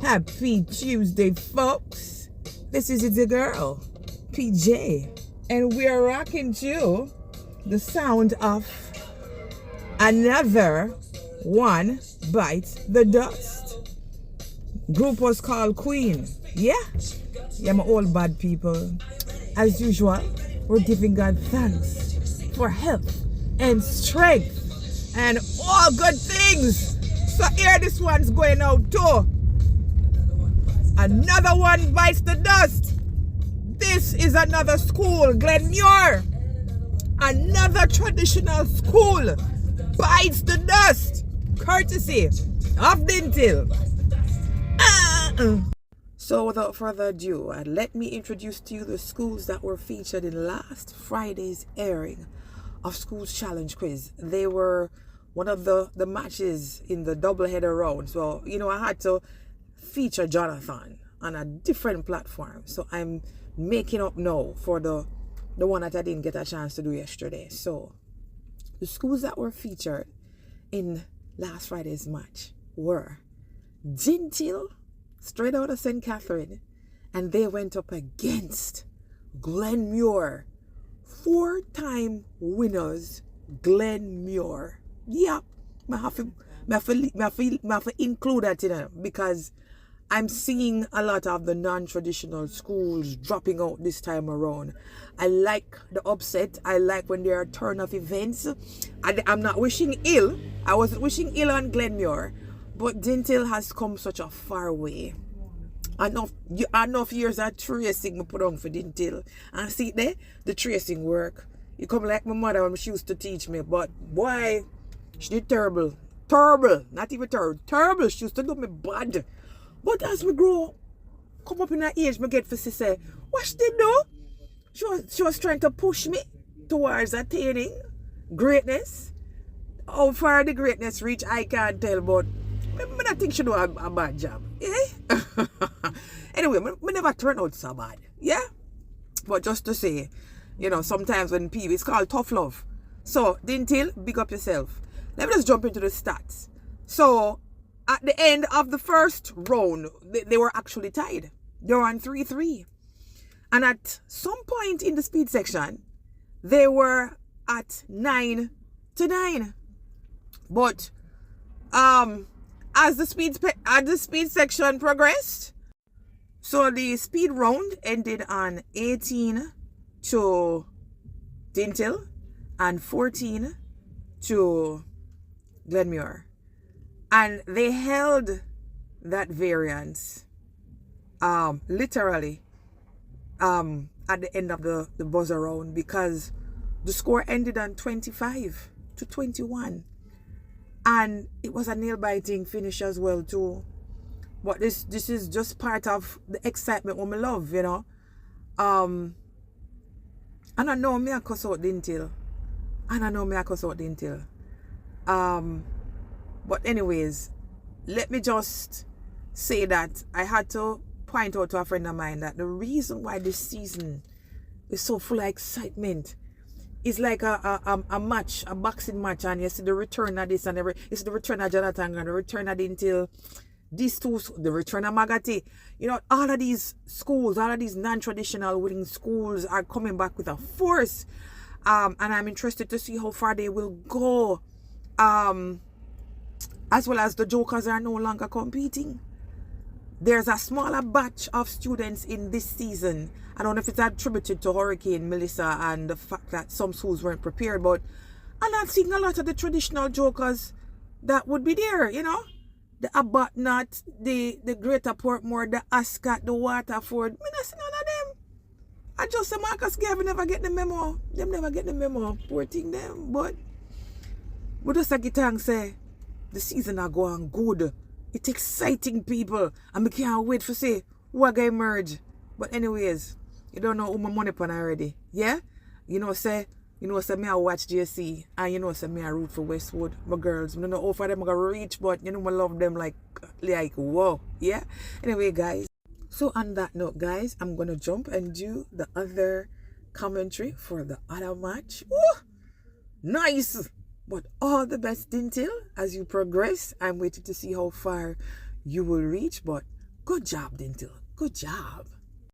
Happy Tuesday, folks. This is the girl, PJ, and we are rocking to the sound of another one bites the dust. Group was called Queen. Yeah, my old bad people. As usual, we're giving God thanks for health and strength and all good things. So here this one's going out too. Another one bites the dust. This is another school, Glenmuir. Another traditional school bites the dust, courtesy of Dinthill. So without further ado, let me introduce to you the schools that were featured in last Friday's airing of Schools Challenge Quiz. They were one of the matches in the doubleheader round. So, I had to feature Jonathan on a different platform. So I'm making up now for the one that I didn't get a chance to do yesterday. So the schools that were featured in last Friday's match were Dinthill, straight out of St. Catherine, and they went up against Glenmuir, 4-time winners, Glenmuir. Yep, I have to include that in it because I'm seeing a lot of the non-traditional schools dropping out this time around. I like the upset. I like when there are turn of events. I'm not wishing ill. I wasn't wishing ill on Glenmuir, but Dinthill has come such a far way. Enough years of tracing I put on for Dinthill. And see there, the tracing work. You come like my mother when she used to teach me, but boy, she did terrible. Terrible. Not even terrible. Terrible. She used to do me bad. But as we grow, come up in that age, I get to say, what she did do? She was trying to push me towards attaining greatness. How far the greatness reach, I can't tell, but I don't think she do a bad job. Yeah? Anyway, I never turn out so bad. Yeah? But just to say, sometimes when people, it's called tough love. So, Dinthill, big up yourself. Let me just jump into the stats. So, at the end of the first round, they were actually tied. They were on 3-3. And at some point in the speed section, they were at 9-9. But as the speed section progressed, so the speed round ended on 18 to Dinthill and 14 to Glenmuir. And they held that variance literally at the end of the buzzer round because the score ended on 25 to 21. And it was a nail-biting finish as well too. But this is just part of the excitement what I love, And I know me I cuss out Dinthill. But anyways, let me just say that I had to point out to a friend of mine that the reason why this season is so full of excitement is like a match, a boxing match, and you see the return of this and every. You see the return of Jonathan and the return of Dinthill, these two, the return of Magati. All of these schools, all of these non-traditional winning schools are coming back with a force. And I'm interested to see how far they will go. As well as the jokers are no longer competing. There's a smaller batch of students in this season. I don't know if it's attributed to Hurricane Melissa and the fact that some schools weren't prepared, but I'm not seeing a lot of the traditional jokers that would be there, The Abatnot, the Greater Portmore, the Ascot, the Waterford. I'm not seeing none of them. I just say Marcus Gavin never get the memo. Them never get the memo. Poor thing them. But we just like it say the season are going good. It's exciting, people. And we can't wait for say who are going to emerge. But anyways, you don't know who my money upon already. Yeah? Say me I watch JC. And say me I root for Westwood. My girls. I don't know how far them are going to reach, but I love them like whoa. Yeah? Anyway, guys. So on that note, guys, I'm going to jump and do the other commentary for the other match. Woo! Nice! But all the best, Dinthill, as you progress. I'm waiting to see how far you will reach, but good job, Dinthill. Good job.